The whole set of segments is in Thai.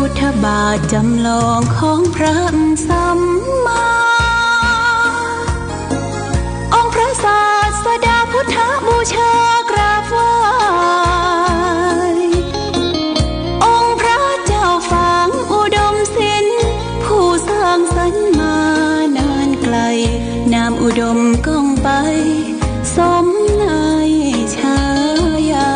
ทธบาทจำลองของพระสัมมาองค์พระศาสดาพุทธบูชากราบไหว้องค์พระเจ้าฝางอุดมศิลป์ผู้สร้างสรรค์มานานไกลนามอุดมก้องไปสมนายชายา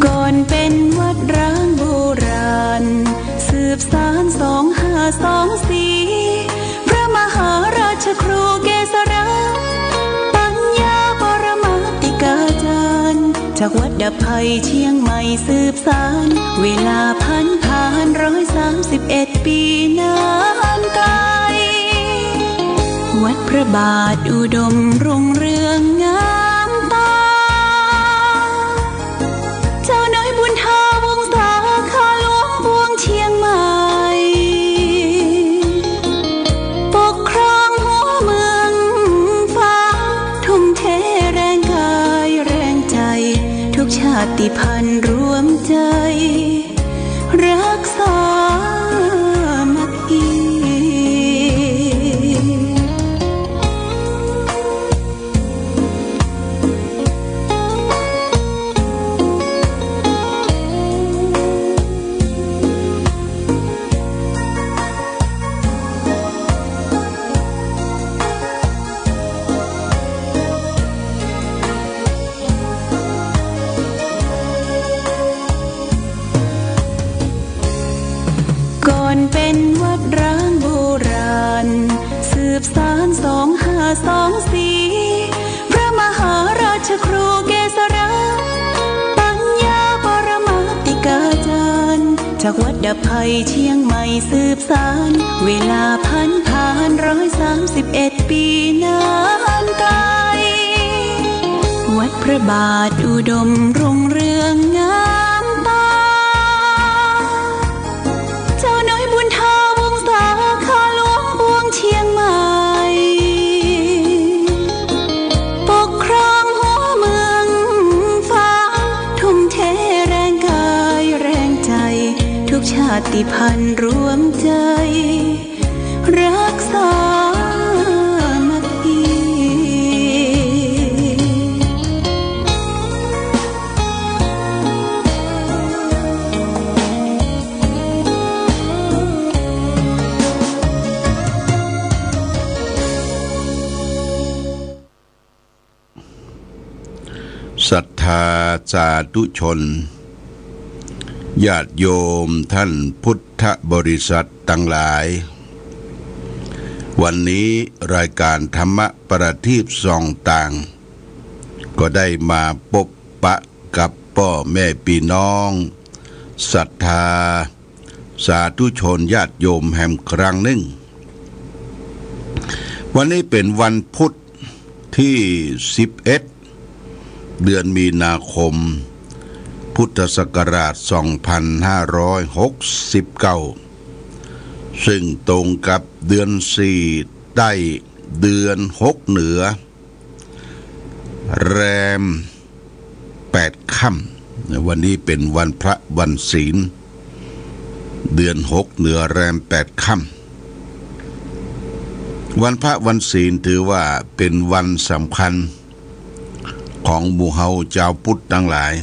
ก่อนเป็นวัดร้างโบราณสืบสาน2524พระมหาราชครูเกษราปัญญาปรมาติกาจารย์จากวัดดับภัยเชียงใหม่สืบสานเวลาผ่าน131 ปีนานไกลวัดพระบาทอุดมรุ่งเรืองงามตาเจ้าน้อยบุญทาวงศาข้าหลวงพวงเชียงใหม่ปกครองหัวเมืองฟ้าทุ่มเทแรงกายแรงใจทุกชาติพันธุ์รวมใจรักษามัคคีก่อนเป็นวัดร้างโบราณสืบสาน2524พระมหาราชครูเกษราปัญญาปรมาติกาจารย์จากวัดดับภัยเชียงใหม่สืบสานเวลาผ่าน131 ปีนานไกลวัดพระบาทอุดมรุ่งเรืองงามตาเจ้าน้อยบุญทาวงศาข้าหลวงพวงเชียงใหม่ปกครองหัวเมืองฟ้าทุ่มเทแรงกายแรงใจทุกชาติพันธุ์รวมใจรักษามัคคีศรัทธาสาธุชนญาติโยมท่านพุทธบริษัททั้งหลายวันนี้รายการธรรมะประทีปส่องต่างก็ได้มาพบปะกับพ่อแม่พี่น้องศรัทธาสาธุชนญาติโยมแห่งครั้งหนึ่งวันนี้เป็นวันพุธที่11เดือนมีนาคมพุทธศักราช2569ซึ่งตรงกับเดือน4ใต้เดือน6เหนือแรม8ค่ำวันนี้เป็นวันพระวันศีลเดือน6เหนือแรม8ค่ำวันพระวันศีลถือว่าเป็นวันสำคัญของหมู่เฮาชาวพุทธทั้งหลาย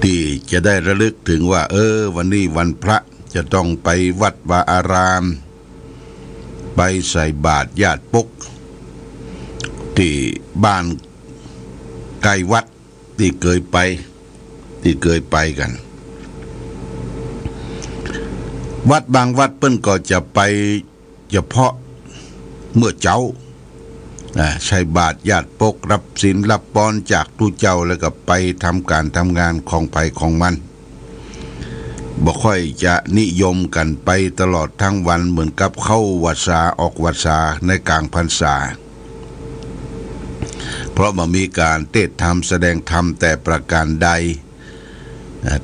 ที่จะได้ระลึกถึงว่าวันนี้วันพระจะต้องไปวัดวาอารามไปใส่บาตรญาติปกที่บ้านใกล้วัดที่เคยไปกันวัดบางวัดเปิ้นก็จะไปเฉพาะเมื่อเจ้าใช้บาตรญาติปกรับศีลรับพรจากผู้เจ้าแล้วก็ไปทำการทำงานของไผของมันบ่ค่อยจะนิยมกันไปตลอดทั้งวันเหมือนกับเข้าวัดสาออกวัดสาในกลางพรรษาเพราะมันมีการเทศน์ธรรมแสดงธรรมแต่ประการใด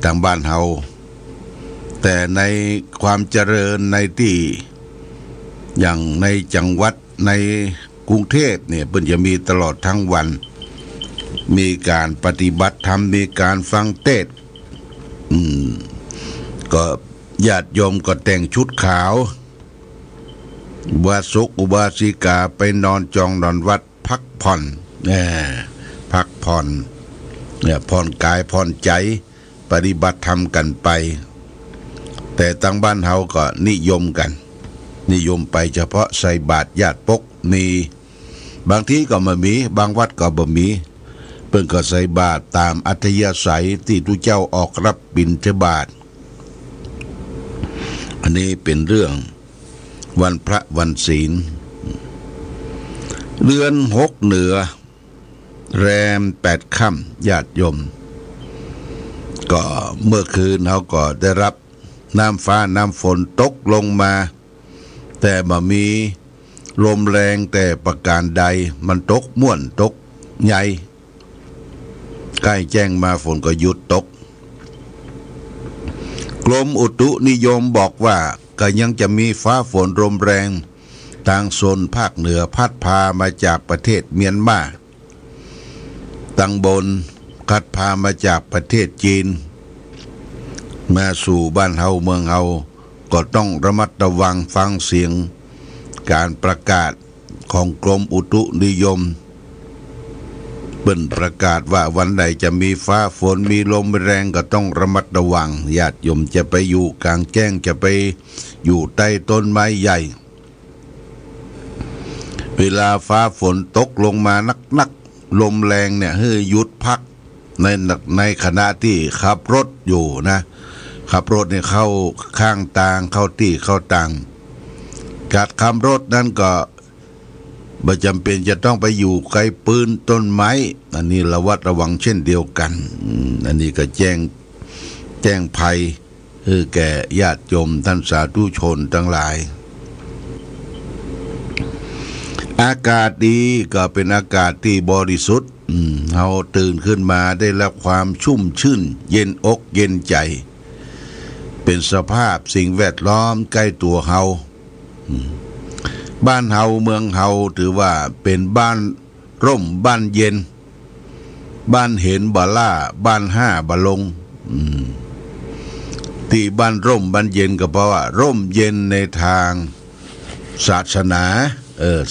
ทางบ้านเฮาแต่ในความเจริญในที่อย่างในจังหวัดในกรุงเทพเนี่ยเพิ่นจะมีตลอดทั้งวันมีการปฏิบัติธรรมมีการฟังเทศน์ ก็ญาติโยมก็แต่งชุดขาววาสุกอุบาสิกาไปนอนจองนอนวัดพักผ่อนพักผ่อนผ่อนกายผ่อนใจปฏิบัติธรรมกันไปแต่ตั้งบ้านเฮาก็นิยมไปเฉพาะใส่บาตรญาติปกมีบางทีก็ไม่มีบางวัดก็บ่มีเพิ่นก็ใส่บาตรตามอัธยาศัยที่ทุเจ้าออกรับบิณฑบาตอันนี้เป็นเรื่องวันพระวันศีลเดือน6เหนือแรม8ค่ำญาติโยมก็เมื่อคืนเขาก็ได้รับน้ำฟ้าน้ำฝนตกลงมาแต่บ่มีลมแรงแต่ประการใดมันตกม่วนตกใหญ่ใกล้แจ้งมาฝนก็หยุดตกกรมอุตุนิยมบอกว่าก็ยังจะมีฟ้าฝนลมแรงทางโซนภาคเหนือพัดพามาจากประเทศเมียนมาตั้งบนพัดพามาจากประเทศจีนมาสู่บ้านเฮาเมืองเฮาก็ต้องระมัดระวังฟังเสียงการประกาศของกรมอุตุนิยมเปิ้นประกาศว่าวันใดจะมีฟ้าฝนมีลมแรงก็ต้องระมัดระวังญาติโยมจะไปอยู่กลางแจ้งจะไปอยู่ใต้ต้นไม้ใหญ่เวลาฟ้าฝนตกลงมานักลมแรงเนี่ยให้หยุดพักในขณะที่ขับรถอยู่นะขับรถเนี่ยเข้าข้างทางเข้าที่เข้าต่างการขับรถนั้นก็บ่จำเป็นจะต้องไปอยู่ไกลปืนต้นไม้อันนี้ระวัดระวังเช่นเดียวกันอันนี้ก็แจ้งภัยแก่ญาติโยมท่านสาธุชนทั้งหลายอากาศดีก็เป็นอากาศที่บริสุทธิ์เราตื่นขึ้นมาได้รับความชุ่มชื่นเย็นอกเย็นใจเป็นสภาพสิ่งแวดล้อมใกล้ตัวเฮาบ้านเฮาเมืองเฮาถือว่าเป็นบ้านร่มบ้านเย็นบ้านเห็นบ่ล่าบ้านห้าบ่ลงที่บ้านร่มบ้านเย็นก็เพราะว่าร่มเย็นในทางศาสนา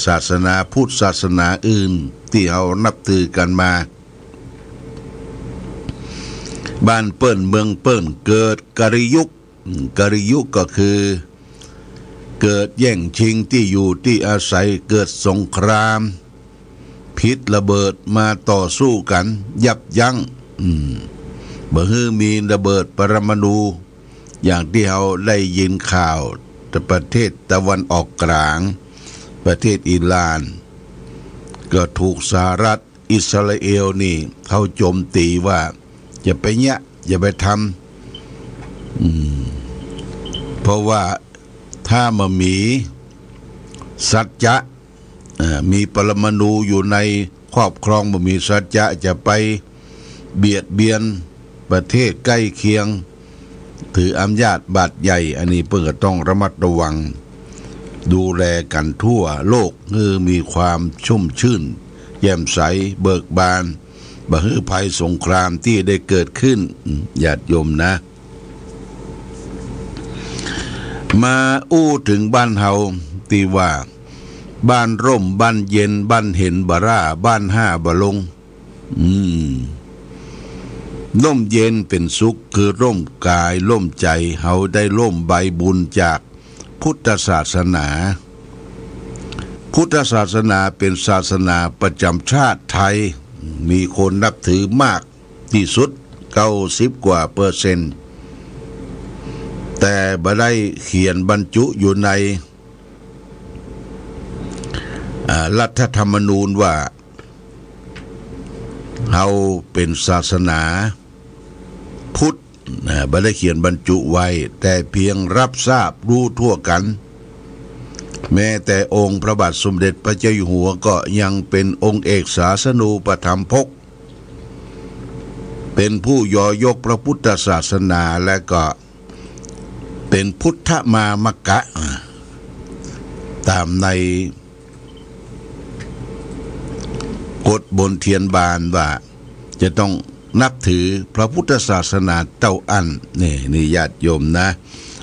ศาสนาพุทธศาสนาอื่นที่เฮานับถือกันมาบ้านเปิ้นเมืองเปิ้นเกิดกริยุคก็คือเกิดแย่งชิงที่อยู่ที่อาศัยเกิดสงครามพิษระเบิดมาต่อสู้กันยับยั้งบ่ฮือมีระเบิดปรมาณูอย่างที่เราได้ยินข่าวแต่ประเทศตะวันออกกลางประเทศอิหร่านก็ถูกสหรัฐอิสราเอลนี่เขาโจมตีว่าอย่าไปอย่าไปทำเพราะว่าถ้ามันมีสัจจะมีปรมาณูอยู่ในครอบครองมันมีสัจจะจะไปเบียดเบียนประเทศใกล้เคียงถืออำนาจบาดใหญ่อันนี้เพื่อต้องระมัดระวังดูแลกันทั่วโลกมีความชุ่มชื่นแจ่มใสเบิกบานบ่ฮือภัยสงครามที่ได้เกิดขึ้นญาติโยมนะมาอู้ถึงบ้านเฮาที่ว่าบ้านร่มบ้านเย็นบ้านเห็นบ่ร่าบ้านห้าบ่ลงร่มเย็นเป็นสุขคือร่มกายร่มใจเฮาได้ร่มใบบุญจากพุทธศาสนาพุทธศาสนาเป็นศาสนาประจำชาติไทยมีคนนับถือมากที่สุด90 กว่าเปอร์เซ็นต์แต่บ่ได้เขียนบรรจุอยู่ในรัฐธรรมนูญว่าเฮาเป็นศาสนาพุทธบ่ได้เขียนบรรจุไว้แต่เพียงรับทราบรู้ทั่วกันแม้แต่องค์พระบาทสมเด็จพระเจ้าอยู่หัวก็ยังเป็นองค์เอกศาสนูปถัมภกเป็นผู้ยอยกพระพุทธศาสนาและก็เป็นพุทธมามกะตามในกฎบนเทียนบานว่าจะต้อง นับถือพระพุทธศาสนาเต้าอั้นนี่ญาติโยมนะ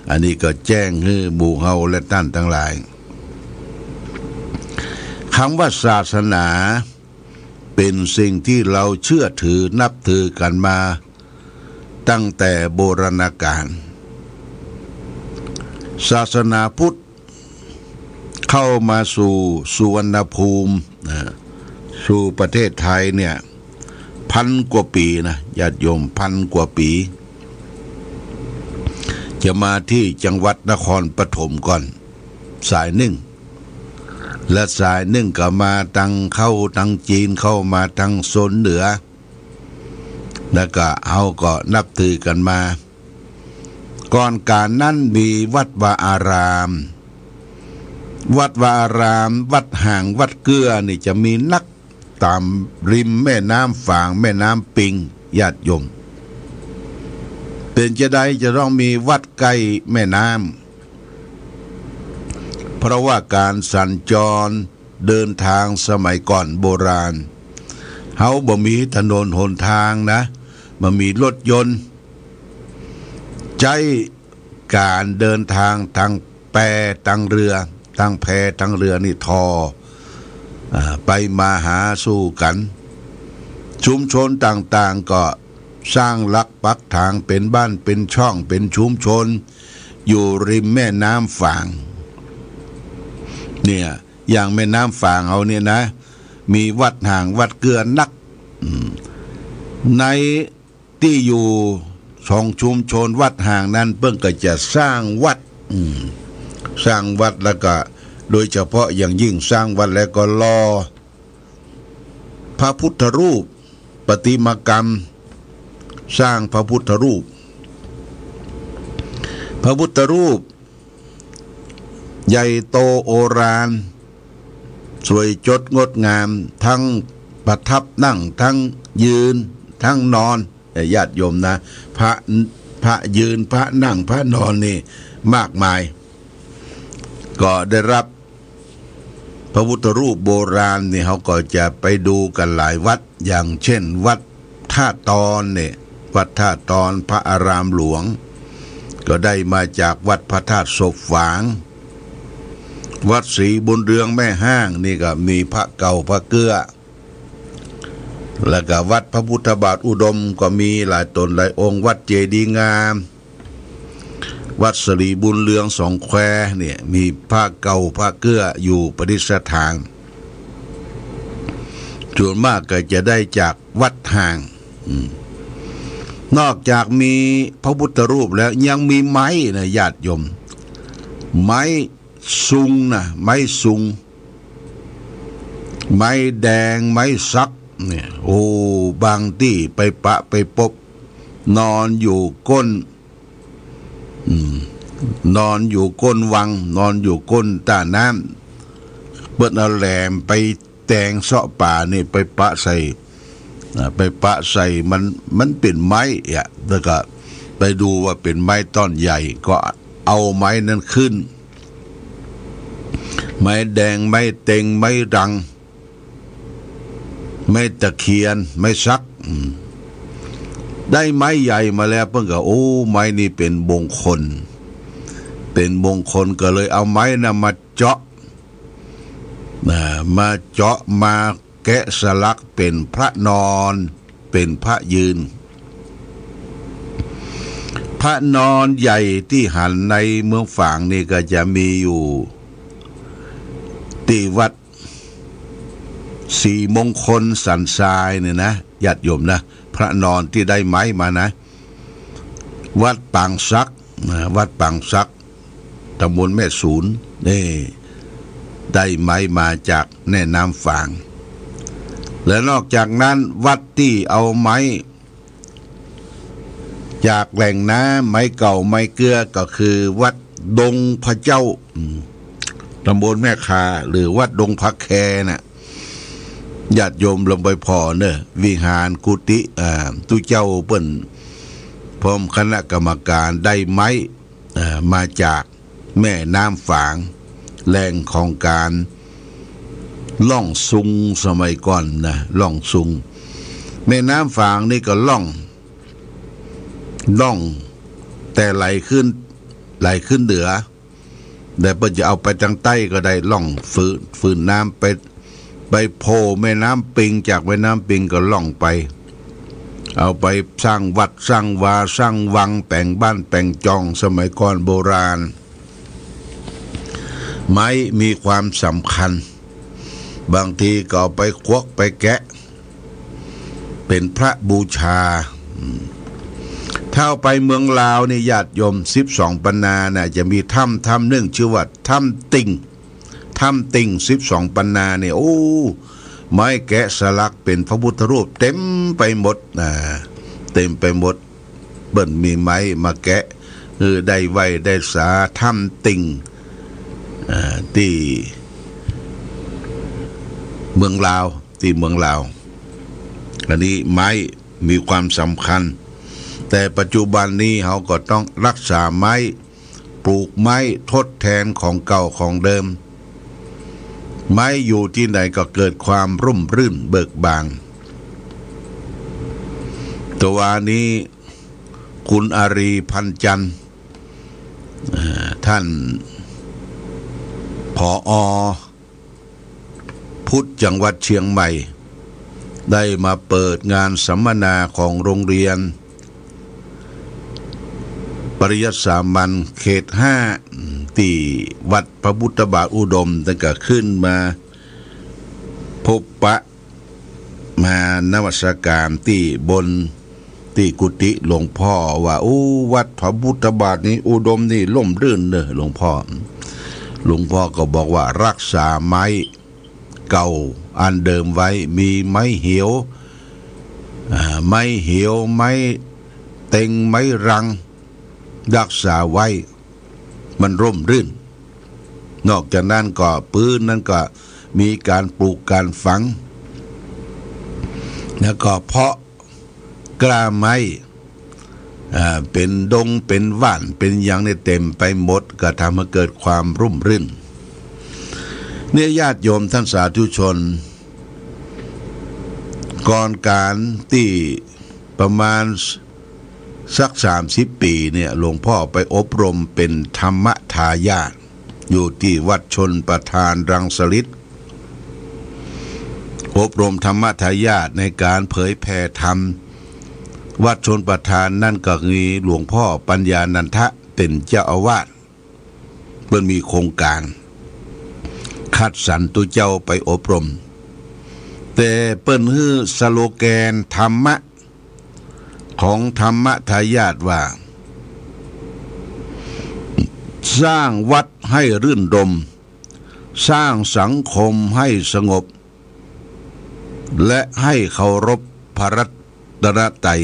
อันนี้ก็แจ้งให้หมู่เฮาและท่านทั้งหลายคำว่าศาสนาเป็นสิ่งที่เราเชื่อถือนับถือกันมาตั้งแต่โบราณกาลศาสนาพุทธเข้ามาสู่สุวรรณภูมิสู่ประเทศไทยเนี่ย1,000 กว่าปีนะญาติโยม1,000 กว่าปีจะมาที่จังหวัดนครปฐมก่อนสายหนึ่งและสายหนึ่งก็มาทางจีนเข้ามาทางโซนเหนือแล้วก็เอาก็นับถือกันมาก่อนการนั้นมีวัดวาอารามวัดวาอารามวัดห่างวัดเกลือนี่จะมีนักตามริมแม่น้ำฝางแม่น้ำปิงญาติโยมเป็นจะได้จะต้องมีวัดใกล้แม่น้ำเพราะว่าการสัญจรเดินทางสมัยก่อนโบราณเฮาบ่มีถนนหนทางนะมันมีรถยนต์ใช้การเดินทางทางแพทางเรือทางแพทางเรือนี่ทอไปมาหาสู่กันชุมชนต่างๆก็สร้างหลักปักฐานเป็นบ้านเป็นช่องเป็นชุมชนอยู่ริมแม่น้ำฝางเนี่ยอย่างแม่น้ำฝางเอาเนี่ยนะมีวัดห่างวัดเกลือนักในที่อยู่ของชุมชนวัดห่างนั้นเพิ่งก็จะสร้างวัดสร้างวัดแล้วก็โดยเฉพาะอย่างยิ่งสร้างวัดแล้วก็รอพระพุทธรูปประติมากรรมสร้างพระพุทธรูปใหญ่โตโอฬารสวยจดงดงามทั้งประทับนั่งทั้งยืนทั้งนอนญาติโยมนะพระยืนพระนั่งพระนอนนี่มากมายก็ได้รับพระพุทธรูปโบราณนี่เขาก็จะไปดูกันหลายวัดอย่างเช่นวัดท่าตอนเนี่ยวัดท่าตอนพระอารามหลวงก็ได้มาจากวัดพระธาตุศพฝางวัดศรีบุญเรืองแม่ห้างนี่ก็มีพระเก่าพระเกื้อแล้วก็วัดพระพุทธบาทอุดมก็มีหลายตนหลายองค์วัดเจดีย์งามวัดศรีบุญเรืองสองแควเนี่ยมีพระเก่าพระเกื้ออยู่ประดิษฐานส่วนมากก็จะได้จากวัดห่างนอกจากมีพระพุทธรูปแล้วยังมีไม้นะญาติโยมไม้ซุงนะไม้ซุงไม้แดงไม้ซักเนี่ยโอ้บางที่ไปปะไปพบนอนอยู่ก้นนอนอยู่ก้นวังนอนอยู่ก้นตาน้ำเปิดเอาแหลมไปแตงเสาะป่านี่ไปปะใส่มันเป็นไม้แล้วก็ไปดูว่าเป็นไม้ต้นใหญ่ก็เอาไม้นั้นขึ้นไม้แดงไม้เต็งไม้รังไม้ตะเคียนไม้ซักได้ไม้ใหญ่มาแล้วเพิ่งก็โอ้ไม้นี่เป็นมงคลก็เลยเอาไม้น่ะมาเจาะมาแกะสลักเป็นพระนอนเป็นพระยืนพระนอนใหญ่ที่หันในเมืองฝางนี่ก็จะมีอยู่ที่วัดสีมงคลสันทรายเนี่ยนะญาติโยมนะพระนอนที่ได้ไม้มานะวัดปางซักตำบลแม่สูนนี่ได้ไม้มาจากแม่น้ำฝางและนอกจากนั้นวัดที่เอาไม้จากแหล่งน้ำไม้เก่าไม้เกลือก็คือวัดดงพระเจ้าตำบลแม่คาหรือวัดดงพระแคน่ะญาติโยมลงไปพอเนอะวิหารกุฏิตุเจ้าเปิ้นพร้อมคณะกรรมการได้ไม้มาจากแม่น้ำฝางแหล่งของการล่องซุงสมัยก่อนนะล่องซุง แม่น้ำฝางนี่ก็ล่องแต่ไหลขึ้นเหนือแต่เพิ่นจะเอาไปทางใต้ก็ได้ล่องฝืนน้ำไปโผล่แม่น้ำปิงจากแม่น้ำปิงก็ล่องไปเอาไปสร้างวัดสร้างวาสร้างวังแปลงบ้านแปลงจองสมัยก่อนโบราณไม้มีความสำคัญบางทีก็เอาไปควักไปแกะเป็นพระบูชาถ้าไปเมืองลาวนี่ญาติโยม12 ปันนาน่ะจะมีถ้ำหนึ่งชื่อว่าถ้ำติ่ง12 ปันนาเนี่ยโอ้ไม้แกะสลักเป็นพระพุทธรูปเต็มไปหมดเต็มไปหมดเบิ่นมีไม้มาแกะได้ไว้ได้สาถ้ำติ่งที่เมืองลาวอันนี้ไม้มีความสำคัญแต่ปัจจุบันนี้เขาก็ต้องรักษาไม้ปลูกไม้ทดแทนของเก่าของเดิมไม้อยู่ที่ไหนก็เกิดความร่มรื่นเบิกบานตัวนี้คุณอารีพันจันทร์ท่านผอ.พุทธจังหวัดเชียงใหม่ได้มาเปิดงานสัมมนาของโรงเรียนปริยัติสามัญเขต 5ที่วัดพระพุทธบาทอุดมตั้งแต่ขึ้นมาพบปะมานมัสการที่กุฏิหลวงพ่อว่าโอ้วัดพระพุทธบาทนี้อุดมนี่ล่มรื่นเนอะหลวงพ่อก็บอกว่ารักษาไม้เก่าอันเดิมไว้มีไม้เหี่ยวไม้เต็งไม้รังรักษาไว้มันร่มรื่นนอกจากนั้นก็พื้นนั้นก็มีการปลูกการฝังแล้วก็เพาะกล้าไม้เป็นดงเป็นว่านเป็นอย่างนี้เต็มไปหมดก็ทำให้เกิดความร่มรื่นเนี่ยญาติโยมท่านสาธุชนก่อนการที่ประมาณสัก30 ปีเนี่ยหลวงพ่อไปอบรมเป็นธรรมทายาทอยู่ที่วัดชนประทานรังสฤทธิ์อบรมธรรมทายาทในการเผยแผ่ธรรมวัดชนประทานนั่นก็มีหลวงพ่อปัญญานันทะเป็นเจ้าอาวาสเพิ่นมีโครงการคัดสรรตัวเจ้าไปอบรมแต่เปิ้นฮื้อสโลแกนธรรมะของธรรมทายาทว่าสร้างวัดให้รื่นรมสร้างสังคมให้สงบและให้เคารพพระรัตนตรัย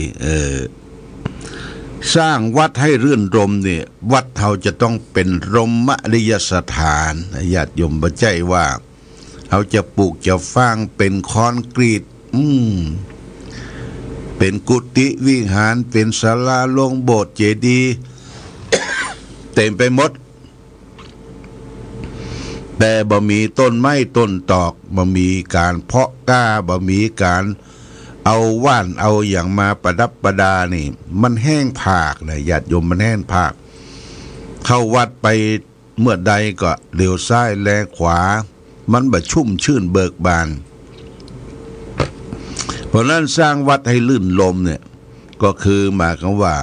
สร้างวัดให้รื่นรมเนี่ยวัดเราจะต้องเป็นรมนิยสถานญาติโยมบ่ใจว่าเขาจะปลูกจะฟางเป็นคอนกรีตเป็นกุฏิวิหารเป็นศาลาโรงโบสถ์เจดีย์ เต็มไปหมดแต่บ่มีต้นไม้ต้นตอกบ่มีการเพาะกล้าบ่มีการเอาว่านเอาอย่างมาประดับประดานี่มันแห้งผากนะญาติโยมมันแห้งผากเข้าวัดไปเมื่อใดก็เลี้ยวซ้ายแลขวามันบ่ชุ่มชื่นเบิกบานเพราะนั้นสร้างวัดให้ลื่นลมเนี่ยก็คือหมายความว่า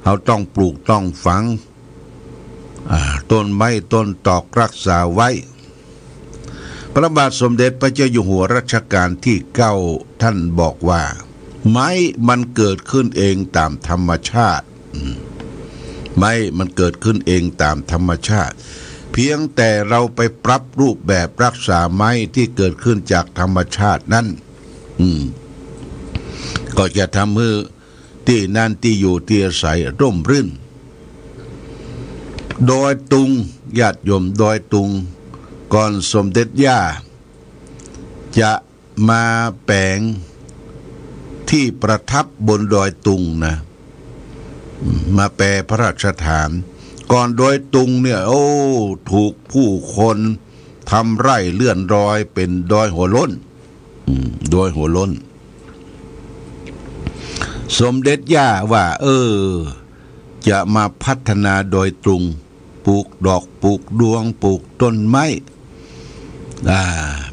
เราต้องปลูกต้องฝังต้นไม้ต้นตอกรักษาไว้พระบาทสมเด็จพระเจ้าอยู่หัวรัชกาลที่9ท่านบอกว่าไม้มันเกิดขึ้นเองตามธรรมชาติไม้มันเกิดขึ้นเองตามธรรมชาติเพียงแต่เราไปปรับรูปแบบรักษาไม้ที่เกิดขึ้นจากธรรมชาตินั้นก็จะทำให้ที่นั่นที่อยู่ที่อาศัยร่มรื่นดอยตุงญาติโยมดอยตุงก่อนสมเด็จย่าจะมาแปลงที่ประทับบนดอยตุงนะมาแปลพระราชฐานก่อนดอยตุงเนี่ยโอ้ถูกผู้คนทำไร่เลื่อนรอยเป็นดอยหัวล้นดอยหัวล้น สมเด็จย่าว่าจะมาพัฒนาโดยตรงปลูกดอกปลูกดวงปลูกต้นไม้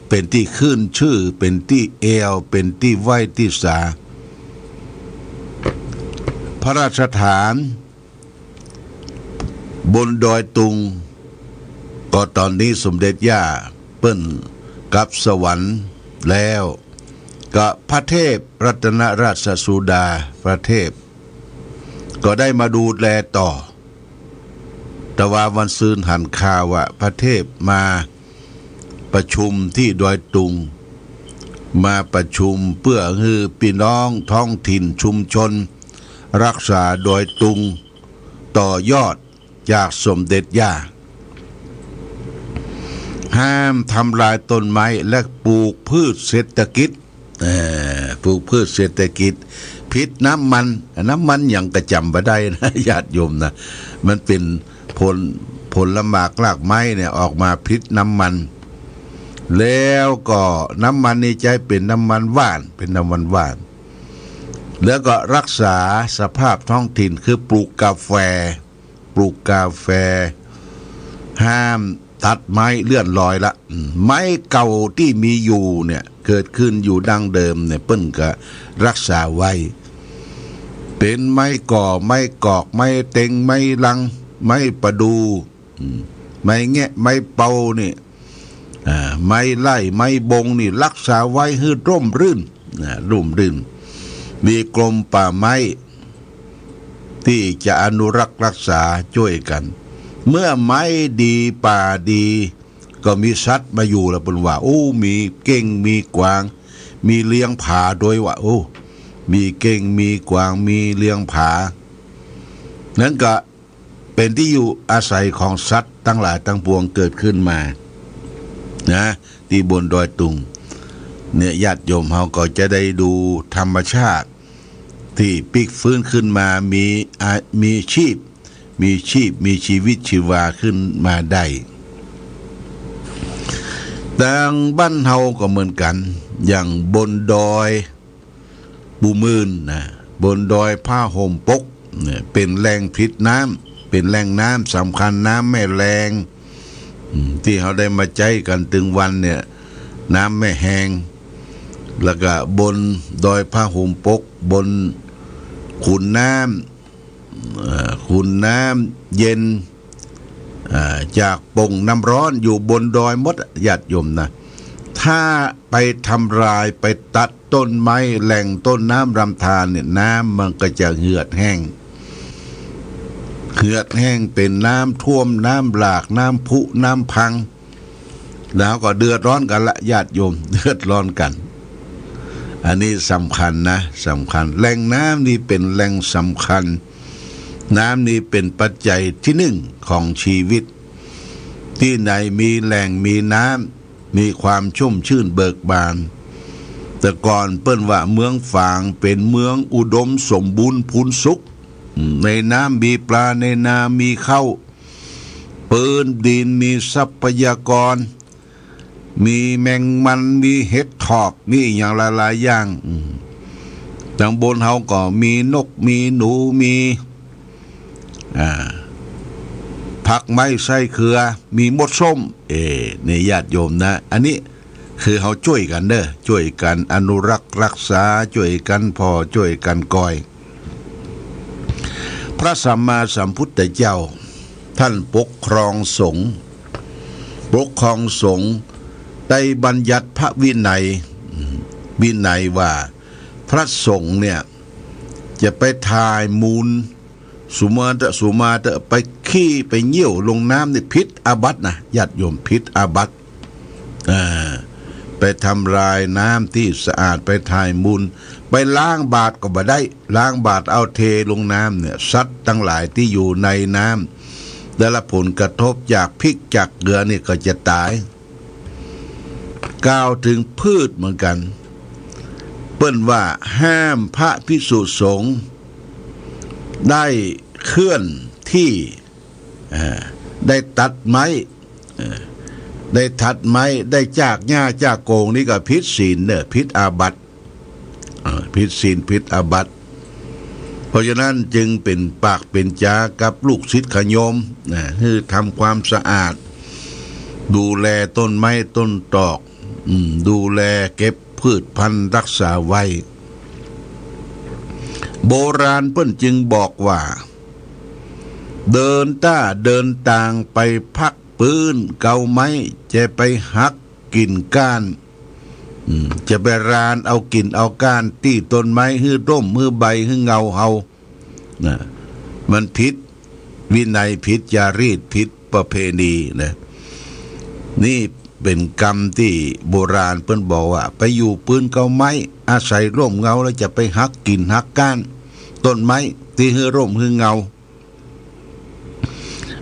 เป็นที่ขึ้นชื่อเป็นที่เอวเป็นที่ไหวที่สาพระราชฐานบนดอยตุงก็ตอนนี้สมเด็จย่าเปิ้นกับสวรรค์แล้วก็พระเทพรัตนราชสุดาพระเทพก็ได้มาดูแลต่อแต่ว่าวันซืนหันข่าวว่าพระเทพมาประชุมที่ดอยตุงมาประชุมเพื่อให้พี่น้องท้องถิ่นชุมชนรักษาดอยตุงต่อยอดจากสมเด็จย่าห้ามทำลายต้นไม้และปลูกพืชเศรษฐกิจปลูกพืชเศรษฐกิจพิษน้ำมันอย่างกระจำบ่ได้นะญาติโยมนะมันเป็นผลหมากรากไม้เนี่ยออกมาพิษน้ำมันแล้วก็น้ำมันนี่ใจเป็นน้ำมันว่านแล้วก็รักษาสภาพท้องถิ่นคือปลูกกาแฟห้ามตัดไม้เลื่อนลอยละไม้เก่าที่มีอยู่เนี่ยเกิดขึ้นอยู่ดั้งเดิมเนี่ยเปิ้นก็รักษาไว้เป็นไม้ก่อไม้กอกไม้เต็งไม้ลังไม้ประดูไม้แงะไม้เป่านี่ไม้ไล่ไม้บงนี่รักษาไว้ให้ร่มรื่นมีกรมป่าไม้ที่จะอนุรักษ์รักษาช่วยกันเมื่อไม้ดีป่าดีก็มีสัตว์มาอยู่แล้วเป็นว่ามีเก้งมีกวางมีเลี้ยงผาโดยว่ามีเก้งมีกวางมีเลี้ยงผานั้นก็เป็นที่อยู่อาศัยของสัตว์ทั้งหลายทั้งปวงเกิดขึ้นมานะที่บนดอยตุงเนี่ยญาติโยมเขาก็จะได้ดูธรรมชาติที่พลิกฟื้นขึ้นมามีชีพมีชีวิตชีวาขึ้นมาได้ดังบ้านเฮาก็เหมือนกันอย่างบนดอยปูมื่นนะบนดอยผ้าห่มปกเนี่ยเป็นแหล่งผลิตน้ำเป็นแหล่งน้ำสำคัญน้ำแม่แรงที่เขาได้มาใจกันถึงวันเนี่ยน้ำไม่แห้งแล้วก็บนดอยผ้าห่มปกบนขุนน้ำเย็นจากป่งน้ำร้อนอยู่บนดอยมดญาติโยมนะถ้าไปทำลายไปตัดต้นไม้แหล่งต้นน้ำลำธารเนี่ยน้ำมันก็จะเหือดแห้งเป็นน้ำท่วมน้ำหลากน้ำพุน้ำพังแล้วก็เดือดร้อนกันละญาติโยมเดือดร้อนกันอันนี้สำคัญนะสำคัญแหล่งน้ำนี่เป็นแหล่งสำคัญน้ำนี่เป็นปัจจัยที่หนึ่งของชีวิตที่ไหนมีแหล่งมีน้ำมีความชุ่มชื่นเบิกบานแต่ก่อนเปิ้นว่าเมืองฝางเป็นเมืองอุดมสมบูรณ์พูนสุขในน้ำมีปลาในนามีข้าวปืนดินมีทรัพยากรมีแมงมันมีเห็ดถอบมีอย่างหลายๆอย่างดังบนเฮาก็มีนกมีหนูมีผักไม้ไส้เครือมีมดส้มนี่ญาติโยมนะอันนี้คือเขาช่วยกันช่วยกันอนุรักษ์รักษาช่วยกันช่วยกันกอยพระสัมมาสัมพุทธเจ้าท่านปกครองสงฆ์ได้บัญญัติพระวินัยว่าพระสงฆ์เนี่ยจะไปทายมูลสุมาตะไปขี้ไปเยี่ยวลงน้ำนี่พิษอาบัตินะญาติโยมพิษอาบัติไปทำลายน้ำที่สะอาดไปทายมูลไปล้างบาตรก็บ่ได้ล้างบาตรเอาเทลงน้ำเนี่ยสัตว์ทั้งหลายที่อยู่ในน้ำได้รับผลกระทบจากพริกจากเกลือนี่ก็จะตายกล่าวถึงพืชเหมือนกันเปิ้นว่าห้ามพระภิกษุสงฆ์ได้เคลื่อนที่ได้ตัดไม้ได้จากหญ้าจากโกงนี่ก็ผิดศีลพิษอาบัติผิดศีลผิดอาบัติ ราะฉะนั้นจึงเป็นปากเป็นจากับลูกศิษย์ขยมนะคือทำความสะอาดดูแลต้นไม้ต้นตอกดูแลเก็บพืชพันธุ์รักษาไว้โบราณเพิ่นจึงบอกว่าเดินต้าเดินต่างไปพักปืนเกาไม้จะไปหักกินก้านจะไปรานเอากินเอาก้านตีต้นไม้ฮื้อร่มฮื้อใบฮื้อเงาเฮานะมันผิดวินัยผิดจารีตผิดประเพณีนะนี่เป็นกรรมที่โบราณเพิ่นบอกว่าไปอยู่ปืนเกาไม้อาศัยร่มเงาแล้วจะไปหักกินหักก้านต้นไม้ที่ฮื้อร่มฮื้อเงา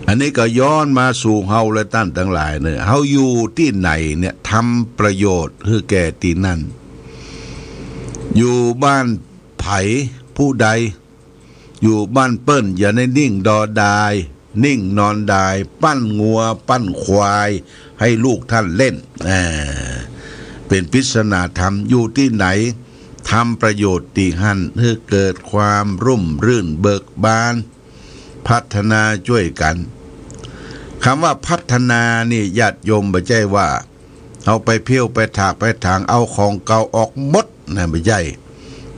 อันนี้ก็ย้อนมาสู่เฮาและท่านทั้งหลายเนี่ยเฮาอยู่ที่ไหนเนี่ยทำประโยชน์ให้แก่ที่นั่นอยู่บ้านไผผู้ใดอยู่บ้านเปิ้นอย่าได้นิ่งดอดายนิ่งนอนดายปั้นงัวปั้นควายให้ลูกท่านเล่นเป็นปริศนาธรรมอยู่ที่ไหนทำประโยชน์ที่หั่นให้เกิดความร่มรื่นเบิกบานพัฒนาช่วยกันคำว่าพัฒนานี่ญาติโยมไม่ใช่ว่าเอาไปเพี้ยวไปถากไปถางเอาของเก่าออกหมดนะไม่ใช่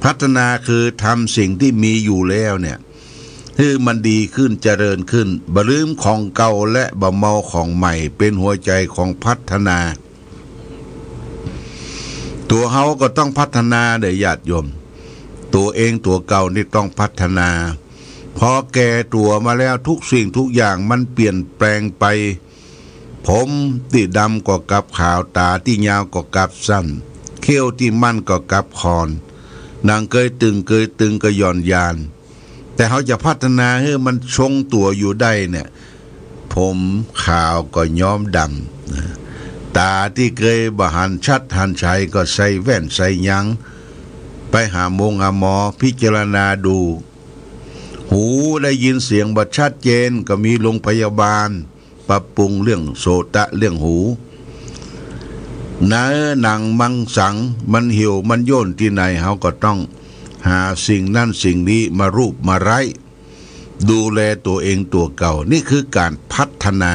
พัฒนาคือทำสิ่งที่มีอยู่แล้วเนี่ยให้มันดีขึ้นเจริญขึ้นบ่ลืมของเก่าและบ่เมาของใหม่เป็นหัวใจของพัฒนาตัวเฮาก็ต้องพัฒนาเด้อญาติโยมตัวเองตัวเก่านี่ต้องพัฒนาพอแก่ตัวมาแล้วทุกสิ่งทุกอย่างมันเปลี่ยนแปลงไปผมที่ดำก็กับขาวตาที่ยาวก็กับสั้นเขี้ยวที่มั่นก็กับคอนนางเคยตึงก็ย่อนยานแต่เขาจะพัฒนาให้มันทรงตัวอยู่ได้เนี่ยผมขาวก็ย้อมดำตาที่เคยบหันชัดหันชัยก็ใส่แว่นใส่ยังไปหาหมอพิจารณาดูหูได้ยินเสียงบัดชัดเจนก็มีโรงพยาบาลปรับปรุงเรื่องโสตะเรื่องหูเนื้อหนังมังสังมันเหี่ยวมันโย่นที่ไหนเขาก็ต้องหาสิ่งนั่นสิ่งนี้มารูปมาไร้ดูแลตัวเองตัวเก่านี่คือการพัฒนา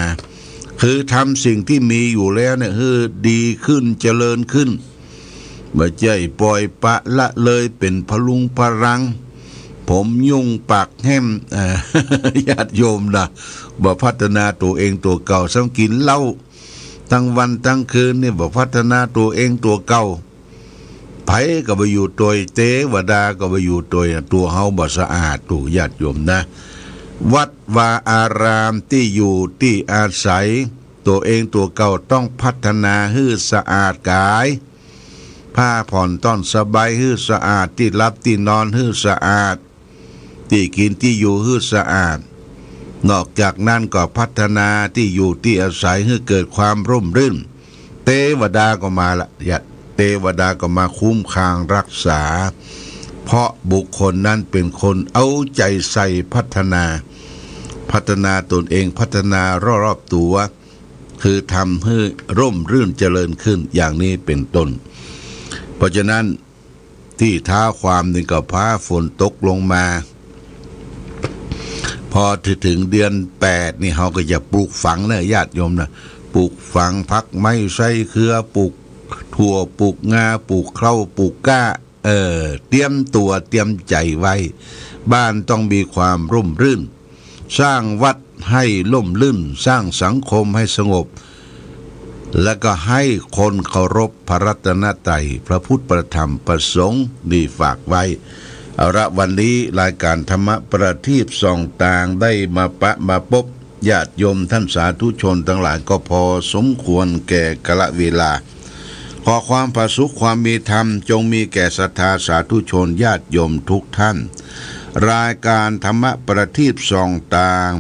คือทำสิ่งที่มีอยู่แล้วเนี่ยให้ดีขึ้นเจริญขึ้นไม่ใช่ปล่อยปะละเลยเป็นพลุงพลังผมยุ่งปากแห้มญาติโยมนะบ่พัฒนาตัวเองตัวเก่าซ้ำกินเหล้าทั้งวันทั้งคืนนี่บ่พัฒนาตัวเองตัวเก่าไผก็ไปอยู่ตัวเตวดาก็ไปอยู่ตัวเฮาบ่สะอาดตัวญาติโยมนะวัดวาอารามที่อยู่ที่อาศัยตัวเองตัวเก่าต้องพัฒนาให้สะอาดกายผ้าผ่อนต้อนสบายให้สะอาดที่รับที่นอนให้สะอาดที่กินที่อยู่ให้สะอาดนอกจากนั้นก็พัฒนาที่อยู่ที่อาศัยให้เกิดความร่มรื่นเทวดาก็มาละเทวดาก็มาคุ้มครองรักษาเพราะบุคคลนั้นเป็นคนเอาใจใส่พัฒนาตนเองพัฒนารอบๆตัวคือทำให้ร่มรื่นเจริญขึ้นอย่างนี้เป็นต้นเพราะฉะนั้นที่ท้าความหนึ่งก็พาฝนตกลงมาพอถึงเดือน8นี่เขาก็จะปลูกฝังนะญาติโยมนะปลูกฝังพักไม้ไส้เครือปลูกถั่วปลูกงาปลูกเคราปลูกก้าเตรียมตัวเตรียมใจไว้บ้านต้องมีความร่มรื่นสร้างวัดให้ร่มรื่นสร้างสังคมให้สงบและก็ให้คนเคารพพระรัตนตรัยพระพุทธประธรรมประสงค์นี่ฝากไว้เอาละวันนี้รายการธรรมประทีปส่องต่างได้มาพบญาติโยมท่านสาธุชนทั้งหลายก็พอสมควรแก่กาลเวลาขอความผาสุขความมีธรรมจงมีแก่ศรัทธาสาธุชนญาติโยมทุกท่านรายการธรรมประทีปส่องต่าง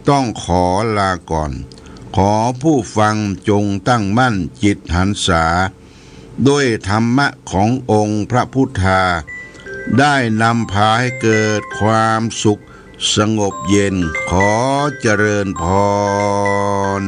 ต้องขอลาก่อนขอผู้ฟังจงตั้งมั่นจิตหันษาด้วยธรรมะขององค์พระพุทธาได้นำพาให้เกิดความสุขสงบเย็นขอเจริญพร